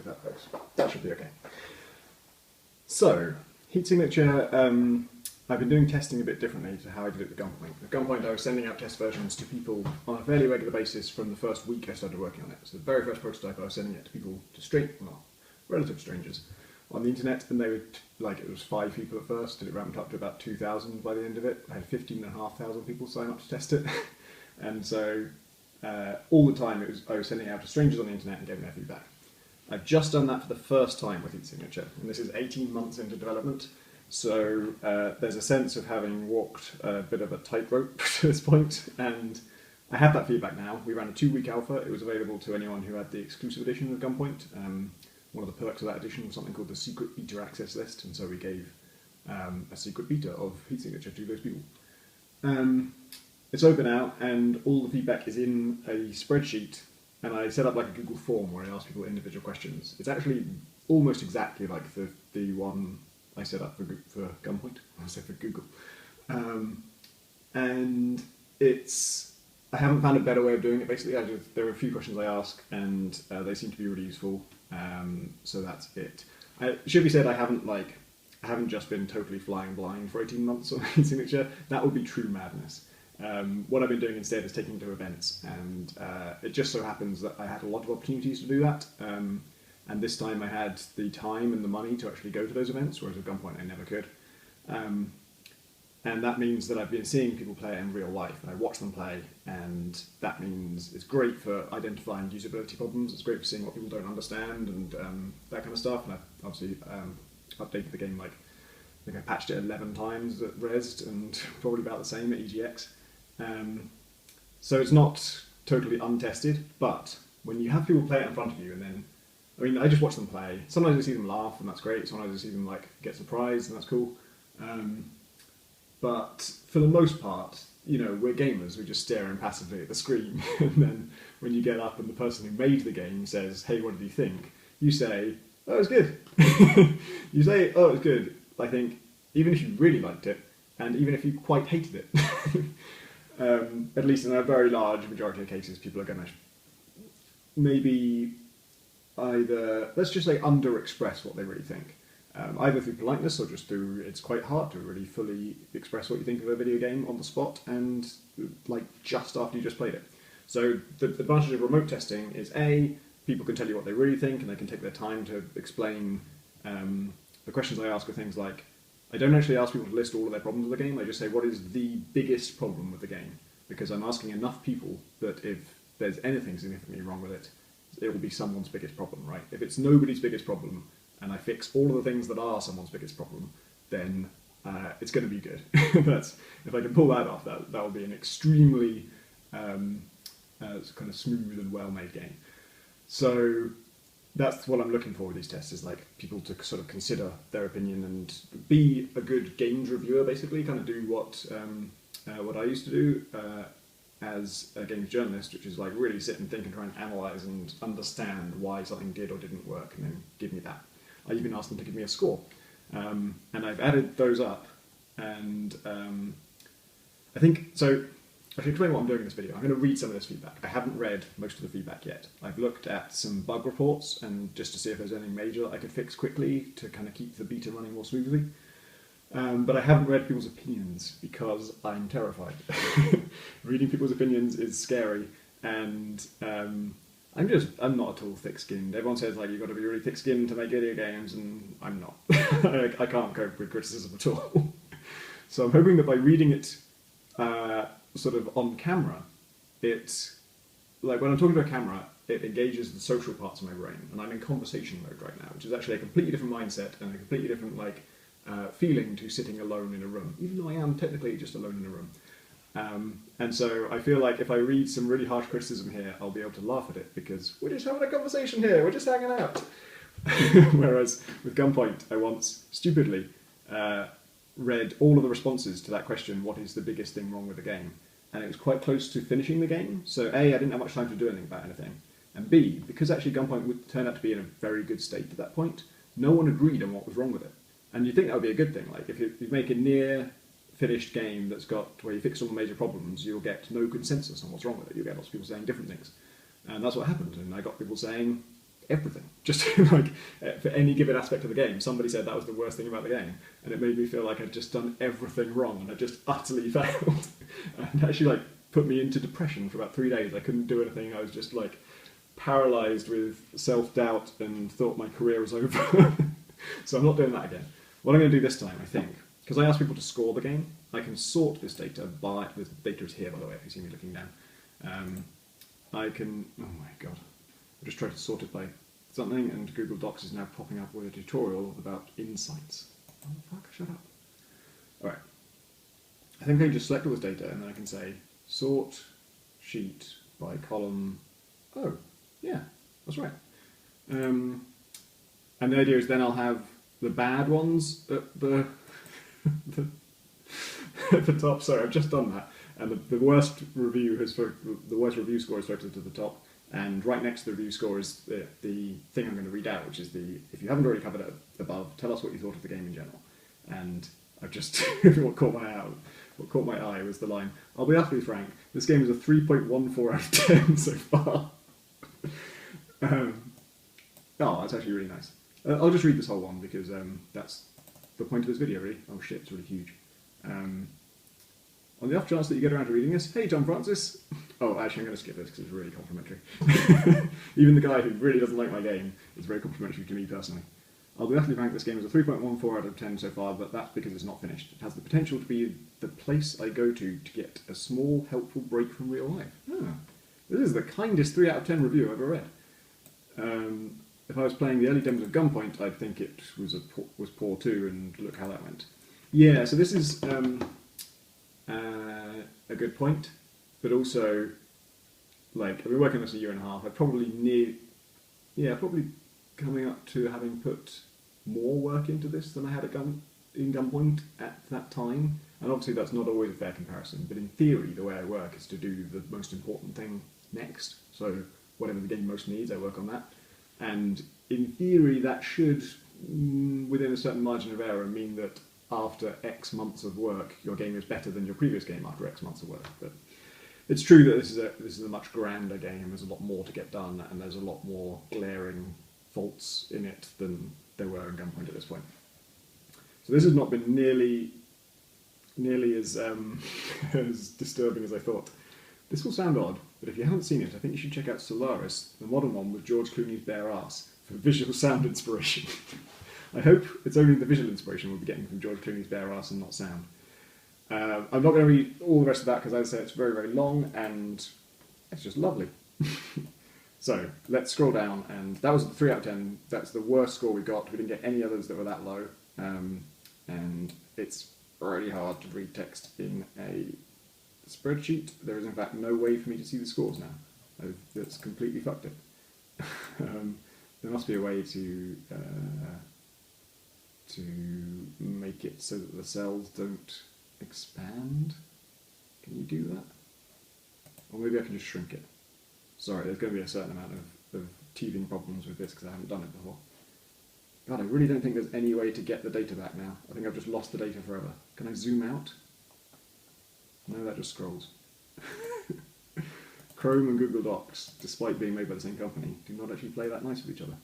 if that works. That should be okay. So, heat signature, I've been doing testing a bit differently to how I did it with Gunpoint. With Gunpoint, I was sending out test versions to people on a fairly regular basis from the first week I started working on it. So the very first prototype, I was sending it to people, relative strangers on the internet, and they would, it was 5 people at first, and it ramped up to about 2,000 by the end of it. I had 15,500 people sign up to test it. And so all the time I was sending it out to strangers on the internet and getting their feedback. I've just done that for the first time with Heat Signature, and this is 18 months into development. So there's a sense of having walked a bit of a tightrope to this point, and I have that feedback now. We ran a 2-week alpha. It was available to anyone who had the exclusive edition of Gunpoint. One of the perks of that edition was something called the secret beta access list, and so we gave a secret beta of Heat Signature to those people. It's open out, and all the feedback is in a spreadsheet, and I set up like a Google form where I ask people individual questions. It's actually almost exactly like the one I set up for Gunpoint. I said for Google. And I haven't found a better way of doing it, basically. There are a few questions I ask, and they seem to be really useful. So that's it. It should be said, I haven't just been totally flying blind for 18 months on Heat Signature. That would be true madness. What I've been doing instead is taking to events, and it just so happens that I had a lot of opportunities to do that. And this time I had the time and the money to actually go to those events, whereas at Gunpoint I never could. And that means that I've been seeing people play it in real life, and I watch them play, and that means it's great for identifying usability problems, it's great for seeing what people don't understand, and that kind of stuff. And I've obviously updated the game, I think I patched it 11 times at Rezzed, and probably about the same at EGX. So it's not totally untested, but when you have people play it in front of you, and then I just watch them play. Sometimes I see them laugh, and that's great. Sometimes I see them get surprised, and that's cool. But for the most part, we're gamers. We just stare impassively at the screen. And then when you get up and the person who made the game says, "Hey, what did you think?" You say, "Oh, it was good." You say, "Oh, it was good." I think even if you really liked it, and even if you quite hated it, at least in a very large majority of cases, people are going to maybe either, let's just say, under-express what they really think. Either through politeness or just through, it's quite hard to really fully express what you think of a video game on the spot and just after you just played it. So the advantage of remote testing is people can tell you what they really think, and they can take their time to explain. The questions I ask are things like, I don't actually ask people to list all of their problems with the game, I just say, what is the biggest problem with the game? Because I'm asking enough people that if there's anything significantly wrong with it, it will be someone's biggest problem, right? If it's nobody's biggest problem, and I fix all of the things that are someone's biggest problem, then it's going to be good. If I can pull that off, that will be an extremely kind of smooth and well-made game. So that's what I'm looking for with these tests, is people to sort of consider their opinion and be a good games reviewer, basically, kind of do what I used to do as a games journalist, which is really sit and think and try and analyse and understand why something did or didn't work, and then give me that. I even asked them to give me a score, and I've added those up, and I think, so I should explain what I'm doing in this video. I'm going to read some of this feedback. I haven't read most of the feedback yet. I've looked at some bug reports, and just to see if there's anything major that I could fix quickly to kind of keep the beta running more smoothly. But I haven't read people's opinions because I'm terrified. Reading people's opinions is scary, and I'm not at all thick-skinned. Everyone says you've got to be really thick-skinned to make video games, and I'm not. I can't cope with criticism at all. So I'm hoping that by reading it sort of on camera, it's when I'm talking to a camera, it engages the social parts of my brain, and I'm in conversation mode right now, which is actually a completely different mindset and a completely different feeling to sitting alone in a room, even though I am technically just alone in a room. And so I feel if I read some really harsh criticism here, I'll be able to laugh at it, because we're just having a conversation here, we're just hanging out. Whereas with Gunpoint, I once stupidly read all of the responses to that question, what is the biggest thing wrong with the game? And it was quite close to finishing the game, so A, I didn't have much time to do anything about anything, and B, because actually Gunpoint would turn out to be in a very good state at that point, no one agreed on what was wrong with it. And you'd think that would be a good thing, if you make a near-finished game that's got, where you fix all the major problems, you'll get no consensus on what's wrong with it, you'll get lots of people saying different things. And that's what happened, and I got people saying everything. Just like for any given aspect of the game, somebody said that was the worst thing about the game, and it made me feel like I'd just done everything wrong and I just utterly failed. And actually like put me into depression for about 3 days. I couldn't do anything. I was just like paralysed with self-doubt and thought my career was over. So I'm not doing that again. What I'm going to do this time, I think, because I asked people to score the game, I can sort this data by... This data is here, by the way, if you see me looking down. I can... Oh my god. I just tried to sort it by something, and Google Docs is now popping up with a tutorial about insights. Oh fuck, shut up. Alright. I think I can just select all this data, and then I can say, sort sheet by column... Oh, yeah, that's right. And the idea is then I'll have the bad ones at the, at the top. Sorry, I've just done that. And the worst review the worst review score is focused to the top. And right next to the review score is the thing I'm going to read out, which is if you haven't already covered it above, tell us what you thought of the game in general. And I've just, what caught my eye was the line, I'll be utterly frank, this game is a 3.14 out of 10 so far. Oh, that's actually really nice. I'll just read this whole one because that's the point of this video, really. Oh shit, it's really huge. On the off chance that you get around to reading this, hey John Francis. Oh, actually I'm going to skip this because it's really complimentary. Even the guy who really doesn't like my game is very complimentary to me personally. I'll be utterly frank, this game is a 3.14 out of 10 so far, but that's because it's not finished. It has the potential to be the place I go to get a small, helpful break from real life. Oh, this is the kindest 3 out of 10 review I've ever read. If I was playing the early demos of Gunpoint, I'd think it was poor too, and look how that went. Yeah, so this is a good point, but also, like, I've been working on this a year and a half. I've probably probably coming up to having put more work into this than I had in Gunpoint at that time. And obviously that's not always a fair comparison, but in theory the way I work is to do the most important thing next. So whatever the game most needs, I work on that. And in theory that should, within a certain margin of error, mean that after X months of work, your game is better than your previous game after X months of work. But it's true that this is a much grander game. There's a lot more to get done, and there's a lot more glaring faults in it than there were in Gunpoint at this point. So this has not been nearly as as disturbing as I thought. This will sound odd, but if you haven't seen it, I think you should check out Solaris, the modern one with George Clooney's bare ass, for visual sound inspiration. I hope it's only the visual inspiration we'll be getting from George Clooney's bare ass and not sound. I'm not going to read all the rest of that because, as I say, it's very, very long and it's just lovely. So let's scroll down, and that was 3 out of 10. That's the worst score we got. We didn't get any others that were that low, and it's really hard to read text in a spreadsheet. There is in fact no way for me to see the scores now. That's completely fucked it. There must be a way to make it so that the cells don't expand. Can you do that? Or maybe I can just shrink it. Sorry, there's going to be a certain amount of teething problems with this because I haven't done it before. God, I really don't think there's any way to get the data back now. I think I've just lost the data forever. Can I zoom out? No, that just scrolls. Chrome and Google Docs, despite being made by the same company, do not actually play that nice with each other.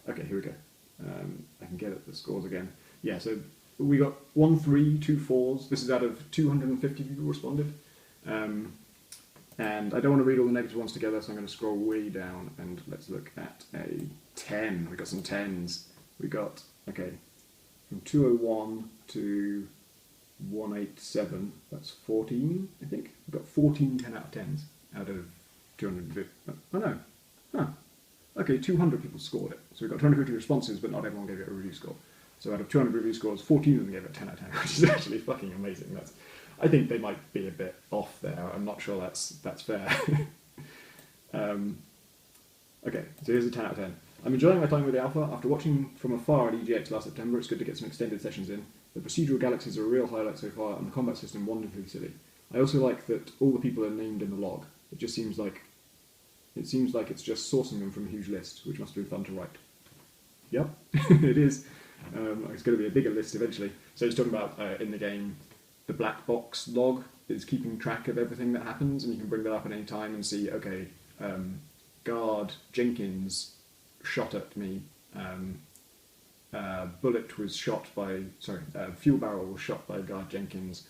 Okay, here we go. I can get at the scores again. Yeah, so we got 1 3, 2 4s. This is out of 250 people responded. And I don't want to read all the negative ones together, so I'm going to scroll way down and let's look at a 10. We got some 10s. We got, okay, from 201 to 187, that's 14, I think. We've got 14 10 out of 10s out of 250. Oh no. Huh. Okay, 200 people scored it. So we've got 250 responses, but not everyone gave it a review score. So out of 200 review scores, 14 of them gave it 10 out of 10, which is actually fucking amazing. I think they might be a bit off there. I'm not sure that's fair. Okay, so here's a 10 out of 10. I'm enjoying my time with the alpha. After watching from afar at EGX last September, it's good to get some extended sessions in. The procedural galaxies are a real highlight so far, and the combat system wonderfully silly. I also like that all the people are named in the log. It just seems like it's just sourcing them from a huge list, which must be fun to write. Yep, it is. It's going to be a bigger list eventually. So it's talking about in the game, the black box log is keeping track of everything that happens, and you can bring that up at any time and see, okay, guard Jenkins shot at me. Bullet was shot by, fuel barrel was shot by guard Jenkins.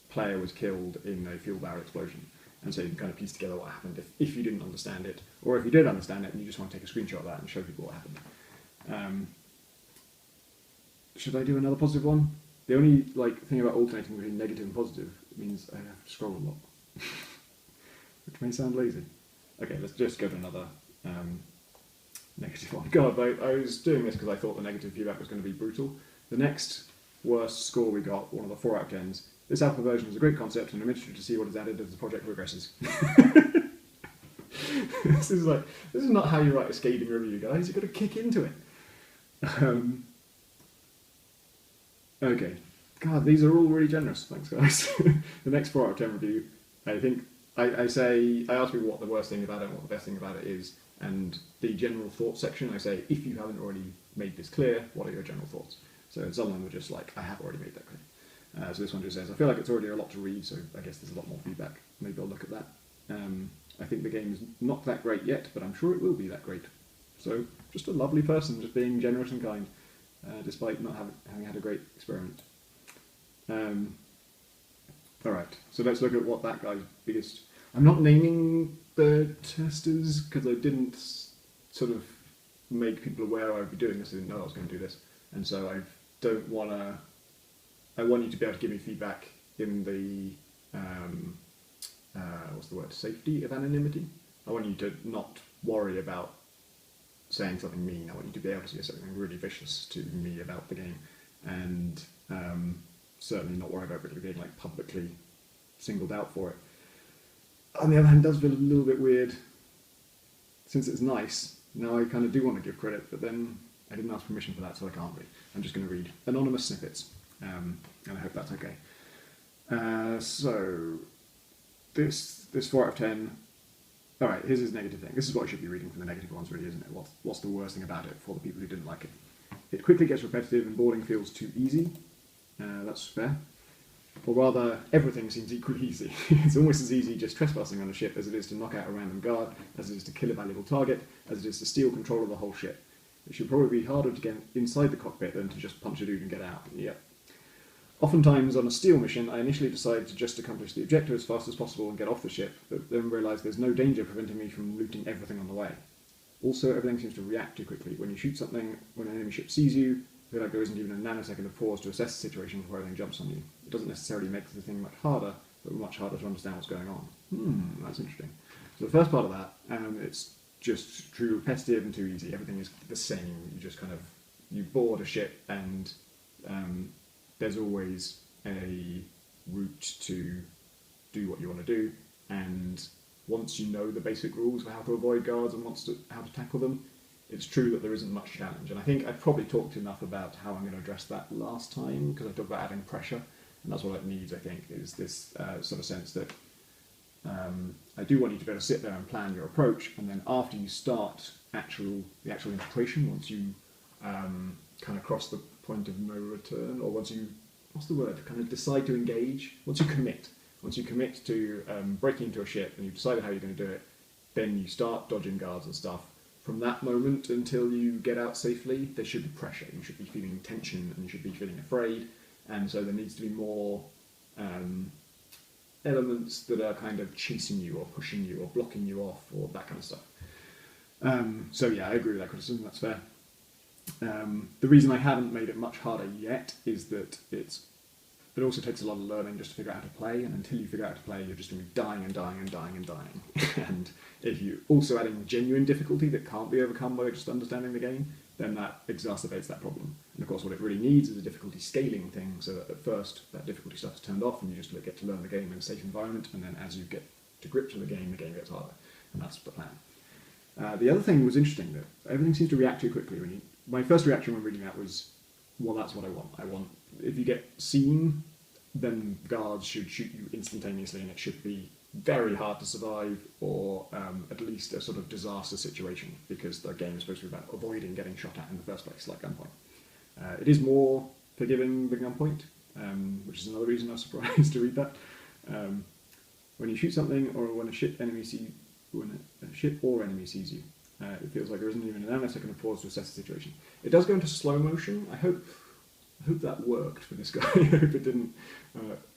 Player was killed in a fuel barrel explosion. And so you can kind of piece together what happened if you didn't understand it, or if you did understand it and you just want to take a screenshot of that and show people what happened. Should I do another positive one? The only thing about alternating between negative and positive means I have to scroll a lot, which may sound lazy. Okay, let's just go to another negative one. God, I was doing this because I thought the negative feedback was going to be brutal. The next worst score we got, one of the 4 out of 10s. This alpha version is a great concept, and I'm interested to see what is added as the project progresses. This is not how you write a scathing review, guys. You've got to kick into it. Okay. God, these are all really generous. Thanks, guys. The next 4 out of 10 review, I think I ask people what the worst thing about it and what the best thing about it is, and the general thoughts section, I say, if you haven't already made this clear, what are your general thoughts? So some of them are just I have already made that clear. So this one just says, I feel like it's already a lot to read, so I guess there's a lot more feedback. Maybe I'll look at that. I think the game is not that great yet, but I'm sure it will be that great. So just a lovely person, just being generous and kind, despite not having had a great experiment. Alright, so let's look at what that guy's biggest... I'm not naming the testers, because I didn't sort of make people aware I would be doing this. I didn't know I was going to do this. And so I don't want to... I want you to be able to give me feedback in the, safety of anonymity. I want you to not worry about saying something mean. I want you to be able to say something really vicious to me about the game, and certainly not worry about really being publicly singled out for it. On the other hand, it does feel a little bit weird, since it's nice. Now I kind of do want to give credit, but then I didn't ask permission for that, so I can't read. I'm just going to read anonymous snippets. And I hope that's okay. So this 4 out of 10. All right, here's his negative thing. This is what I should be reading from the negative ones, really, isn't it? What's the worst thing about it for the people who didn't like it? It quickly gets repetitive and boarding feels too easy. That's fair. Or rather, everything seems equally easy. It's almost as easy just trespassing on a ship as it is to knock out a random guard, as it is to kill a valuable target, as it is to steal control of the whole ship. It should probably be harder to get inside the cockpit than to just punch a dude and get out. Yep. Oftentimes on a steal mission, I initially decide to just accomplish the objective as fast as possible and get off the ship, but then realise there's no danger preventing me from looting everything on the way. Also, everything seems to react too quickly. When you shoot something, when an enemy ship sees you, I feel like there isn't even a nanosecond of pause to assess the situation before everything jumps on you. It doesn't necessarily make the thing much harder, but much harder to understand what's going on. That's interesting. So the first part of that, it's just too repetitive and too easy. Everything is the same. You just you board a ship and there's always a route to do what you want to do, and once you know the basic rules for how to avoid guards and how to tackle them, it's true that there isn't much challenge. And I think I probably talked enough about how I'm going to address that last time, because I talked about adding pressure, and that's what it needs, I think, is this sort of sense that I do want you to be able to sit there and plan your approach, and then after you start the actual infiltration, once you kind of cross the point of no return, or once you, kind of decide to engage, once you commit to breaking into a ship and you've decided how you're going to do it, then you start dodging guards and stuff. From that moment until you get out safely, there should be pressure. You should be feeling tension and you should be feeling afraid, and so there needs to be more elements that are kind of chasing you or pushing you or blocking you off or that kind of stuff. So yeah, I agree with that criticism, that's fair. The reason I haven't made it much harder yet is that it also takes a lot of learning just to figure out how to play, and until you figure out how to play, you're just going to be dying and dying and dying and dying. And if you also adding genuine difficulty that can't be overcome by just understanding the game, then that exacerbates that problem. And of course what it really needs is a difficulty scaling thing, so that at first that difficulty stuff is turned off and you just get to learn the game in a safe environment, and then as you get to grips with the game gets harder. And that's the plan. The other thing was interesting, that everything seems to react too quickly. My first reaction when reading that was, well, that's what I want. If you get seen, then guards should shoot you instantaneously, and it should be very hard to survive, or at least a sort of disaster situation, because the game is supposed to be about avoiding getting shot at in the first place, like Gunpoint. It is more forgiving than Gunpoint, which is another reason I was surprised to read that. When you shoot something, or when a ship enemy when a ship or enemy sees you. It feels like there isn't even a nanosecond of pause to assess the situation. It does go into slow motion. I hope that worked for this guy. I hope it didn't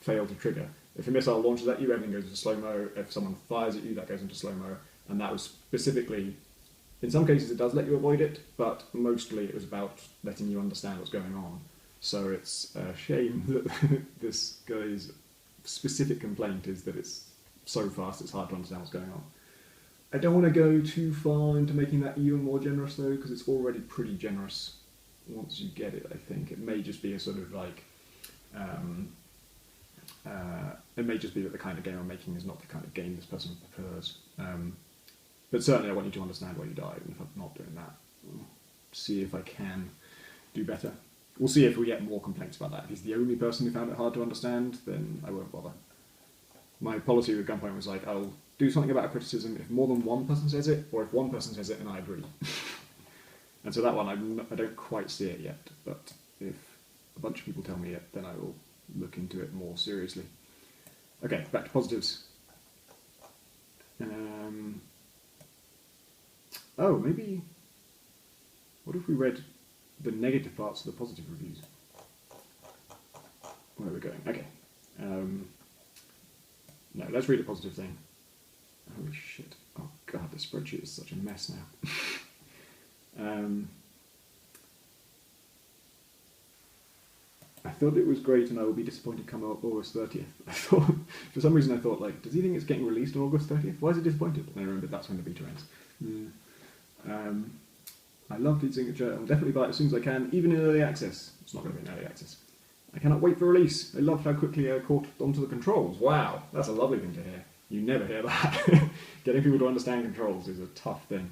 fail to trigger. If a missile launches at you, everything goes into slow-mo. If someone fires at you, that goes into slow-mo. And that was specifically, in some cases it does let you avoid it, but mostly it was about letting you understand what's going on. So it's a shame that this guy's specific complaint is that it's so fast it's hard to understand what's going on. I don't want to go too far into making that even more generous though, because it's already pretty generous once you get it, I think. It may just be a sort of like, it may just be that the kind of game I'm making is not the kind of game this person prefers. But certainly I want you to understand why you died, and if I'm not doing that, I'll see if I can do better. We'll see if we get more complaints about that. If he's the only person who found it hard to understand, then I won't bother. My policy with Gunpoint was like, I'll do something about a criticism if more than one person says it, or if one person says it and I agree. And so that one, I don't quite see it yet, but if a bunch of people tell me it, then I will look into it more seriously. Okay, back to positives. Oh, maybe... What if we read the negative parts of the positive reviews? Where are we going? Okay. No, let's read a positive thing. Holy shit. Oh god, this spreadsheet is such a mess now. I thought it was great and I will be disappointed come August 30th. I thought, for some reason I thought, like, does he think it's getting released on August 30th? Why is he disappointed? And I remembered that's when the beta ends. I love Deed Signature. I'll definitely buy it as soon as I can, even in early access. It's not going to be in early access. I cannot wait for release. I loved how quickly I caught onto the controls. Wow, that's a lovely thing to hear. You never hear that. Getting people to understand controls is a tough thing.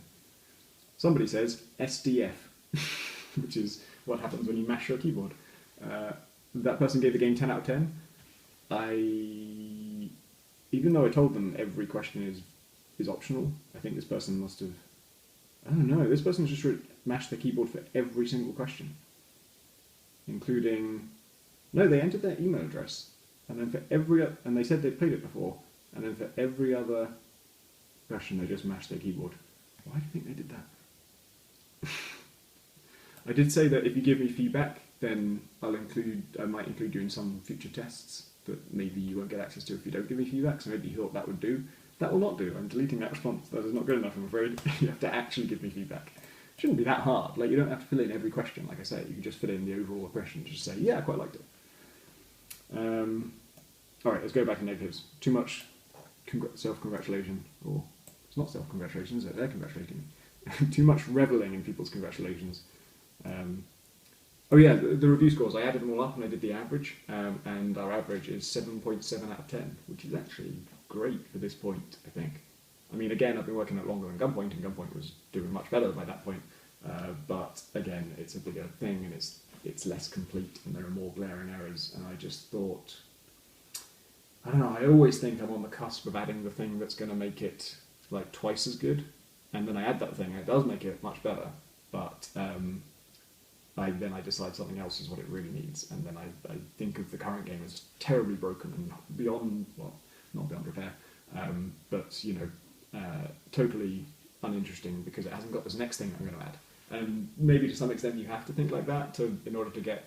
Somebody says SDF, which is what happens when you mash your keyboard. That person gave the game 10 out of 10. Even though I told them every question is optional, I think this person must have... I don't know, this person just mashed the keyboard for every single question. Including... No, they entered their email address. And then for every... And they said they'd played it before. And then for every other question, they just mashed their keyboard. Why do you think they did that? I did say that if you give me feedback, then I might include you in some future tests that maybe you won't get access to if you don't give me feedback, so maybe you thought that would do. That will not do. I'm deleting that response. That is not good enough, I'm afraid. You have to actually give me feedback. It shouldn't be that hard. Like, you don't have to fill in every question, like I say. You can just fill in the overall impression. Just say, yeah, I quite liked it. Alright, let's go back to negatives. Too much self-congratulation, or it's not self-congratulations, they're congratulating me. Too much revelling in people's congratulations. Oh yeah, the review scores, I added them all up and I did the average, and our average is 7.7 out of 10, which is actually great for this point, I think. I mean, again, I've been working it longer than Gunpoint, and Gunpoint was doing much better by that point, but again, it's a bigger thing, and it's less complete, and there are more glaring errors, and I just thought, I don't know, I always think I'm on the cusp of adding the thing that's going to make it like twice as good, and then I add that thing, and it does make it much better, but then I decide something else is what it really needs, and then I think of the current game as terribly broken and beyond, well, not beyond repair, but, you know, totally uninteresting because it hasn't got this next thing I'm going to add. And maybe to some extent you have to think like that in order to get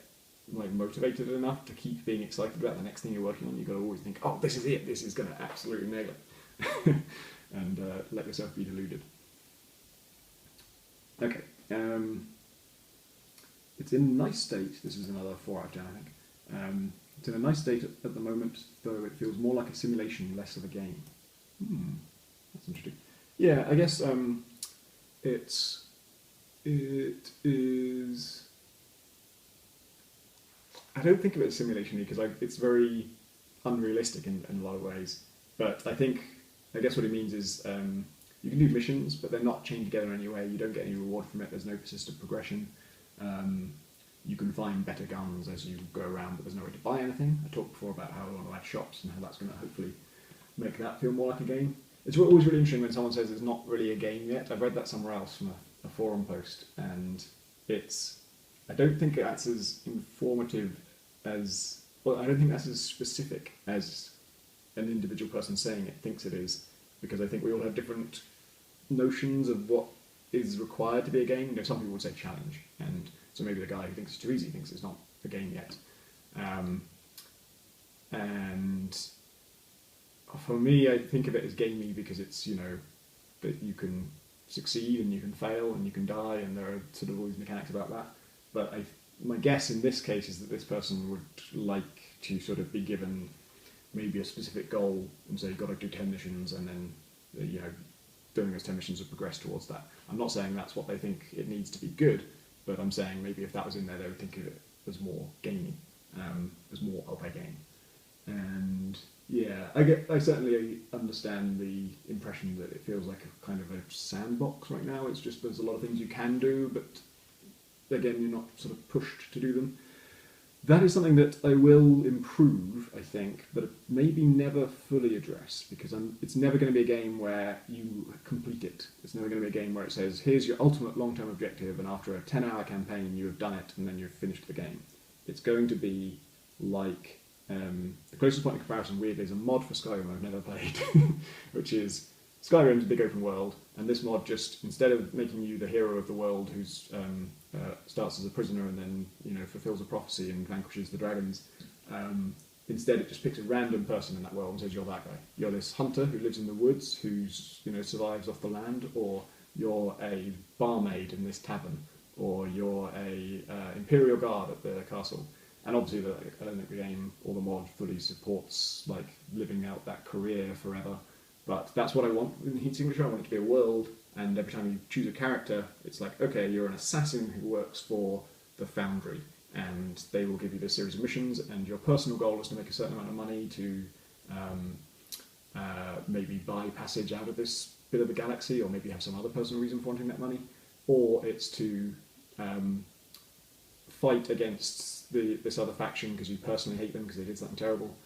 like motivated enough to keep being excited about the next thing you're working on. You've got to always think, oh, this is it, this is going to absolutely nail it. And let yourself be deluded. Okay. It's in a nice state. This is another 4 out of 10, I think. It's in a nice state at the moment, though it feels more like a simulation, less of a game. That's interesting. Yeah, I guess it is... I don't think of it as simulation because it's very unrealistic in a lot of ways. But I guess what it means is you can do missions, but they're not chained together in any way. You don't get any reward from it. There's no persistent progression. You can find better guns as you go around, but there's no way to buy anything. I talked before about how I want to add shops and how that's going to hopefully make that feel more like a game. It's always really interesting when someone says it's not really a game yet. I've read that somewhere else from a forum post, and I don't think that's as informative as... Well, I don't think that's as specific as an individual person saying it thinks it is, because I think we all have different notions of what is required to be a game. You know, some people would say challenge, and so maybe the guy who thinks it's too easy thinks it's not a game yet. And for me, I think of it as gamey because it's, you know, that you can succeed and you can fail and you can die, and there are sort of all these mechanics about that. But my guess in this case is that this person would like to sort of be given maybe a specific goal and say you've got to do 10 missions, and then, you know, doing those 10 missions would progress towards that. I'm not saying that's what they think it needs to be good, but I'm saying maybe if that was in there, they would think of it as more gamey, as more of a game. And yeah, I certainly understand the impression that it feels like a kind of a sandbox right now. It's just there's a lot of things you can do, but again, you're not sort of pushed to do them. That is something that I will improve, I think, but maybe never fully address, because it's never going to be a game where you complete it. It's never going to be a game where it says, here's your ultimate long-term objective, and after a 10-hour campaign you have done it, and then you've finished the game. It's going to be like... the closest point of comparison, weirdly, is a mod for Skyrim I've never played, which is Skyrim's a big open world, and this mod just, instead of making you the hero of the world who's starts as a prisoner and then, you know, fulfills a prophecy and vanquishes the dragons, instead it just picks a random person in that world and says you're that guy. You're this hunter who lives in the woods, who's, you know, survives off the land, or you're a barmaid in this tavern, or you're a imperial guard at the castle. And obviously, I don't think the game or the mod fully supports like living out that career forever. But that's what I want in Heat Signature. I want it to be a world, and every time you choose a character, it's like, okay, you're an assassin who works for the Foundry, and they will give you this series of missions, and your personal goal is to make a certain amount of money to maybe buy passage out of this bit of the galaxy, or maybe have some other personal reason for wanting that money, or it's to fight against this other faction because you personally hate them because they did something terrible,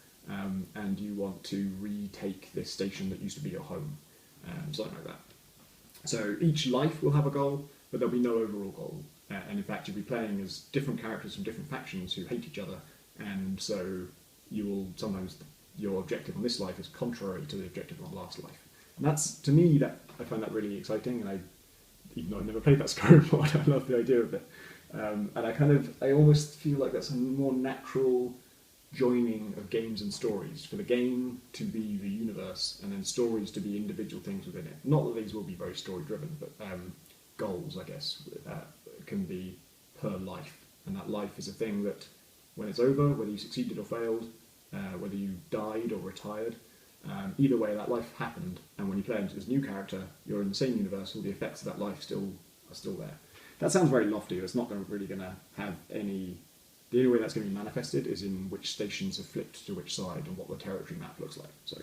and you want to retake this station that used to be your home, something like that. So each life will have a goal, but there'll be no overall goal. And in fact, you'll be playing as different characters from different factions who hate each other, and so you will sometimes your objective on this life is contrary to the objective on the last life. And that's, to me, that I find that really exciting, and even though I've never played that Skyrim mod, I love the idea of it. And I almost feel like that's a more natural joining of games and stories, for the game to be the universe and then stories to be individual things within it. Not that these will be very story driven, but goals, I guess, can be per life. And that life is a thing that, when it's over, whether you succeeded or failed, whether you died or retired, either way that life happened, and when you play into this new character, you're in the same universe, all the effects of that life are still there. That sounds very lofty. It's not really going to have any... The only way that's going to be manifested is in which stations have flipped to which side and what the territory map looks like. So,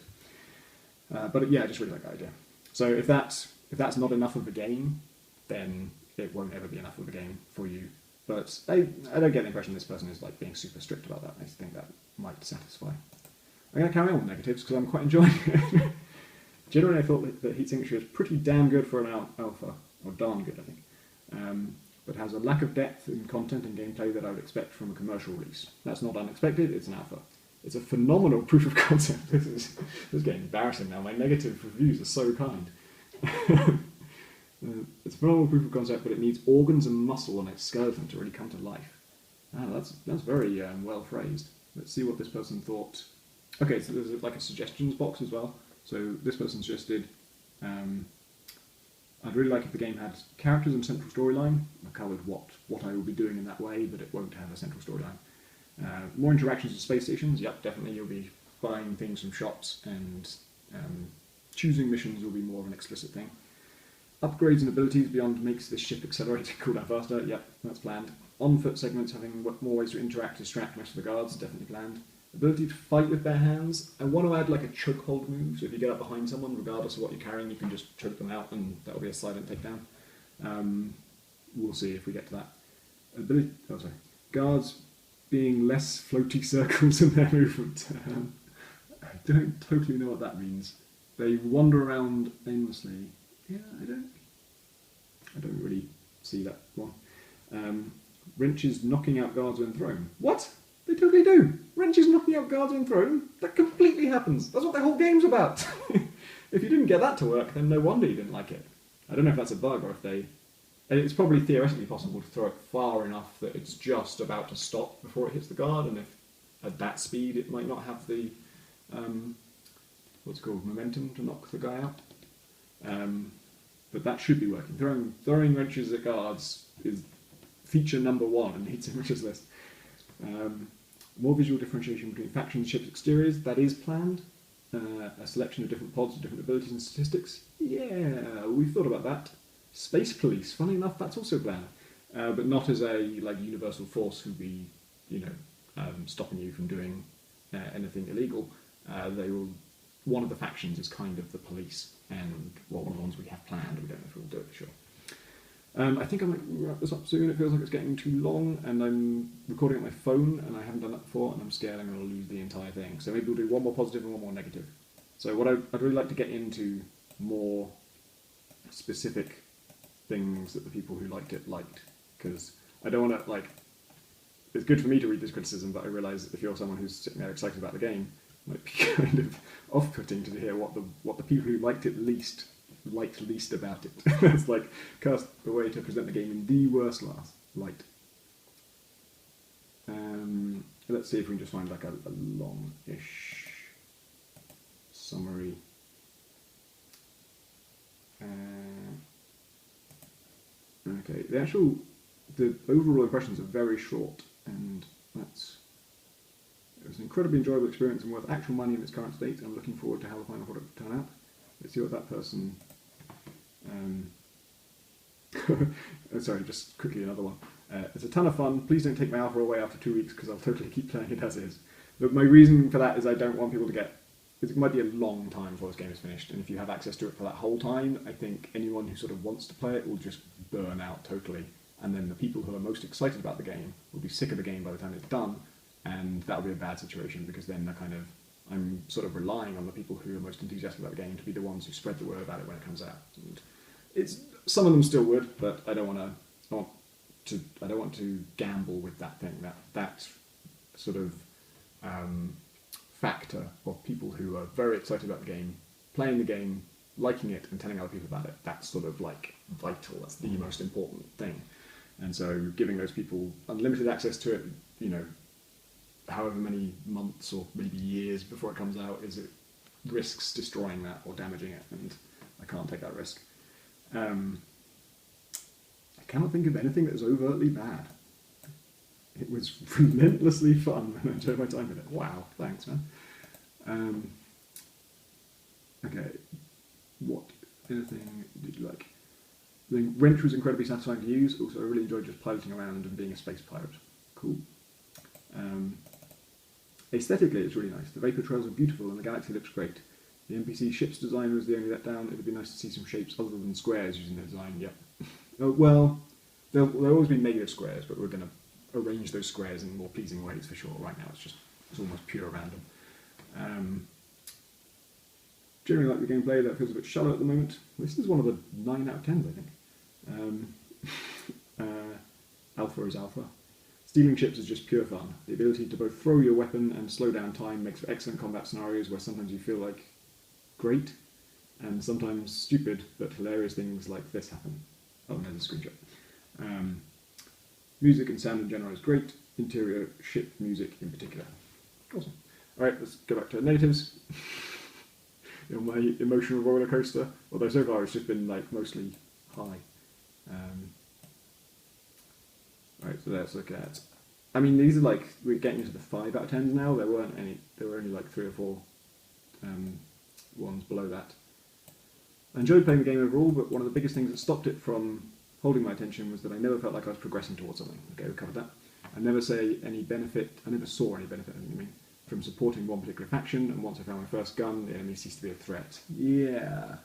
but yeah, I just really like that idea. So if that's not enough of a game, then it won't ever be enough of a game for you. But I don't get the impression this person is like being super strict about that. I think that might satisfy. I'm going to carry on with negatives because I'm quite enjoying it. Generally, I thought that Heat Signature is pretty damn good for an alpha, or darn good, I think. But has a lack of depth in content and gameplay that I would expect from a commercial release. That's not unexpected, it's an alpha. It's a phenomenal proof of concept. This is getting embarrassing now, my negative reviews are so kind. It's a phenomenal proof of concept, but it needs organs and muscle on its skeleton to really come to life. That's very well phrased. Let's see what this person thought. Okay, so there's like a suggestions box as well. So this person suggested... I'd really like if the game had characters and central storyline. I covered what I will be doing in that way, but it won't have a central storyline. More interactions with space stations. Yep, definitely. You'll be buying things from shops, and choosing missions will be more of an explicit thing. Upgrades and abilities beyond makes this ship accelerate and cool down faster. Yep, that's planned. On-foot segments having more ways to interact, distract most of the guards. Definitely planned. Ability to fight with bare hands. I want to add like a chokehold move, so if you get up behind someone, regardless of what you're carrying, you can just choke them out, and that'll be a silent takedown. We'll see if we get to that. Guards being less floaty circles in their movement. I don't totally know what that means. They wander around aimlessly. Yeah, I don't really see that one. Wrenches knocking out guards when thrown. What? They totally do. Wrenches knocking out guards when thrown. That completely happens. That's what the whole game's about. If you didn't get that to work, then no wonder you didn't like it. I don't know if that's a bug or if they. It's probably theoretically possible to throw it far enough that it's just about to stop before it hits the guard, and if at that speed it might not have the what's it called, momentum to knock the guy out. But that should be working. Throwing wrenches at guards is feature number 1 in Heat Signatures list. More visual differentiation between factions, ships, exteriors. That is planned. A selection of different pods with different abilities and statistics. Yeah, we've thought about that. Space police. Funny enough, that's also planned, but not as a universal force who be stopping you from doing anything illegal. They will. One of the factions is kind of the police, and one of the ones we have planned. We don't know if we'll do it for sure. I think I might wrap this up soon. It feels like it's getting too long, and I'm recording on my phone, and I haven't done that before, and I'm scared I'm going to lose the entire thing. So maybe we'll do one more positive and one more negative. So what I'd really like to get into more specific things that the people who liked it liked, because I don't want to it's good for me to read this criticism, but I realise if you're someone who's sitting there excited about the game, it might be kind of off-putting to hear what the people who liked least about it. It's like cast the way to present the game in the worst light. Let's see if we can just find a long-ish summary. Okay, the overall impressions are very short, and it was an incredibly enjoyable experience and worth actual money in its current state. I'm looking forward to how the final product will turn out. Let's see what that person. Sorry, just quickly another one. It's a ton of fun. Please don't take my alpha away after 2 weeks because I'll totally keep playing it as is. But my reason for that is I don't want people to get. It might be a long time before this game is finished, and if you have access to it for that whole time, I think anyone who sort of wants to play it will just burn out totally. And then the people who are most excited about the game will be sick of the game by the time it's done, and that'll be a bad situation because then I'm sort of relying on the people who are most enthusiastic about the game to be the ones who spread the word about it when it comes out. And some of them still would, but I don't want to gamble with that thing. That sort of factor of people who are very excited about the game, playing the game, liking it, and telling other people about it. That's sort of vital. That's the most important thing. And so giving those people unlimited access to it, however many months or maybe years before it comes out, it risks destroying that or damaging it, and I can't take that risk. I cannot think of anything that was overtly bad. It was relentlessly fun, and I enjoyed my time with it. Wow, thanks, man. Okay, what anything did you like? The wrench was incredibly satisfying to use. Also, I really enjoyed just piloting around and being a space pirate. Cool. Aesthetically, it's really nice. The vapor trails are beautiful, and the galaxy looks great. The NPC ship's design was the only letdown. It would be nice to see some shapes other than squares using their design. Yep. Well, there'll always be negative squares, but we're going to arrange those squares in more pleasing ways for sure. Right now, it's almost pure random. Generally like the gameplay. That feels a bit shallow at the moment. This is one of the 9 out of 10s, I think. Alpha is alpha. Stealing ships is just pure fun. The ability to both throw your weapon and slow down time makes for excellent combat scenarios where sometimes you feel like great, and sometimes stupid but hilarious things like this happen. Oh, and there's a screenshot. Music and sound in general is great. Interior ship music in particular. Awesome. Alright, let's go back to negatives. My emotional roller coaster, although so far it's just been mostly high. Right, so let's look at. I mean, these are we're getting into the 5 out of 10s now. There weren't any. There were only 3 or 4 ones below that. I enjoyed playing the game overall, but one of the biggest things that stopped it from holding my attention was that I never felt like I was progressing towards something. Okay, we covered that. I never saw any benefit. I think, from supporting one particular faction, and once I found my first gun, the enemy ceased to be a threat. Yeah.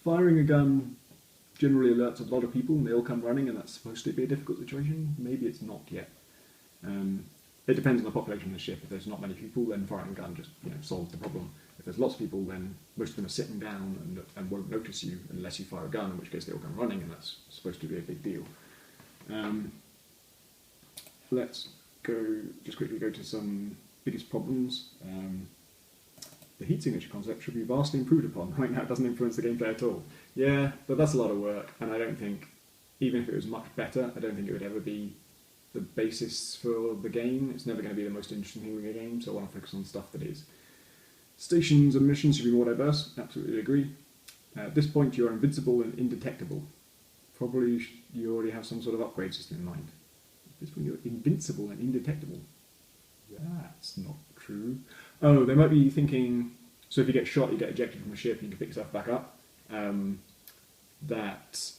Firing a gun generally alerts a lot of people, and they all come running, and that's supposed to be a difficult situation. Maybe it's not yet. It depends on the population of the ship. If there's not many people, then firing a gun just solves the problem. If there's lots of people, then most of them are sitting down and won't notice you unless you fire a gun, in which case they all come running, and that's supposed to be a big deal. Let's quickly go to some biggest problems. The heat signature concept should be vastly improved upon. Right now it doesn't influence the gameplay at all. Yeah, but that's a lot of work, and I don't think, even if it was much better, I don't think it would ever be the basis for the game. It's never going to be the most interesting thing in the game, so I want to focus on stuff that is. Stations and missions should be more diverse, absolutely agree. At this point, you're invincible and indetectable. Probably you already have some sort of upgrade system in mind. At this point, you're invincible and indetectable. That's not true. Oh, they might be thinking, so if you get shot, you get ejected from a ship and you can pick yourself back up. That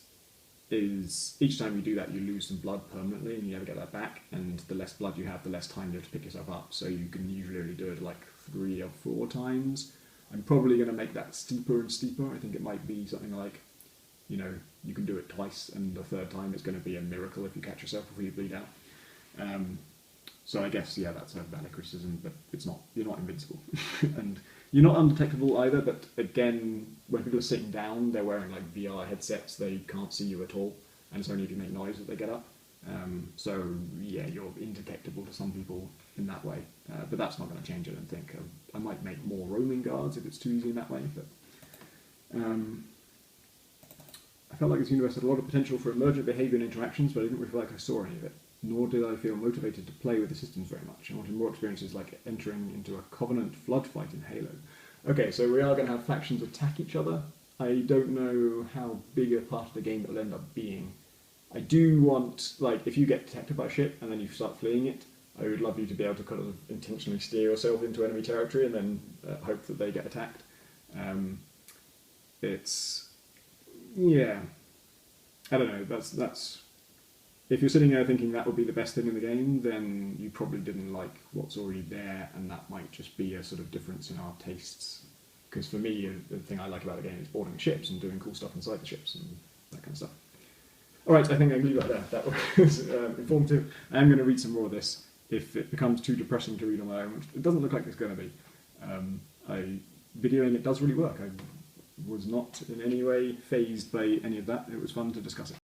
is, each time you do that, you lose some blood permanently and you never get that back. And the less blood you have, the less time you have to pick yourself up. So you can usually only do it like 3 or 4 times. I'm probably going to make that steeper and steeper. I think it might be something like, you can do it twice, and the third time it's going to be a miracle if you catch yourself before you bleed out. So I guess, yeah, that's a valid criticism, but it's not. You're not invincible. And you're not undetectable either, but again, when people are sitting down, they're wearing like VR headsets, they can't see you at all, and it's only if you make noise that they get up. So, yeah, you're indetectable to some people in that way, but that's not going to change, I don't think. I might make more roaming guards if it's too easy in that way, but I felt like this universe had a lot of potential for emergent behaviour and interactions, but I didn't really feel like I saw any of it. Nor did I feel motivated to play with the systems very much. I wanted more experiences like entering into a Covenant flood fight in Halo. Okay, so we are going to have factions attack each other. I don't know how big a part of the game it'll end up being. I do want, like, if you get detected by a ship and then you start fleeing it, I would love you to be able to kind of intentionally steer yourself into enemy territory and then hope that they get attacked. Yeah, I don't know, that's if you're sitting there thinking that would be the best thing in the game, then you probably didn't like what's already there, and that might just be a sort of difference in our tastes. Because for me, the thing I like about the game is boarding ships and doing cool stuff inside the ships and that kind of stuff. Alright, I think I can leave it there. That was informative. I am going to read some more of this if it becomes too depressing to read on my own, which it doesn't look like it's going to be. Videoing it does really work. I was not in any way fazed by any of that. It was fun to discuss it.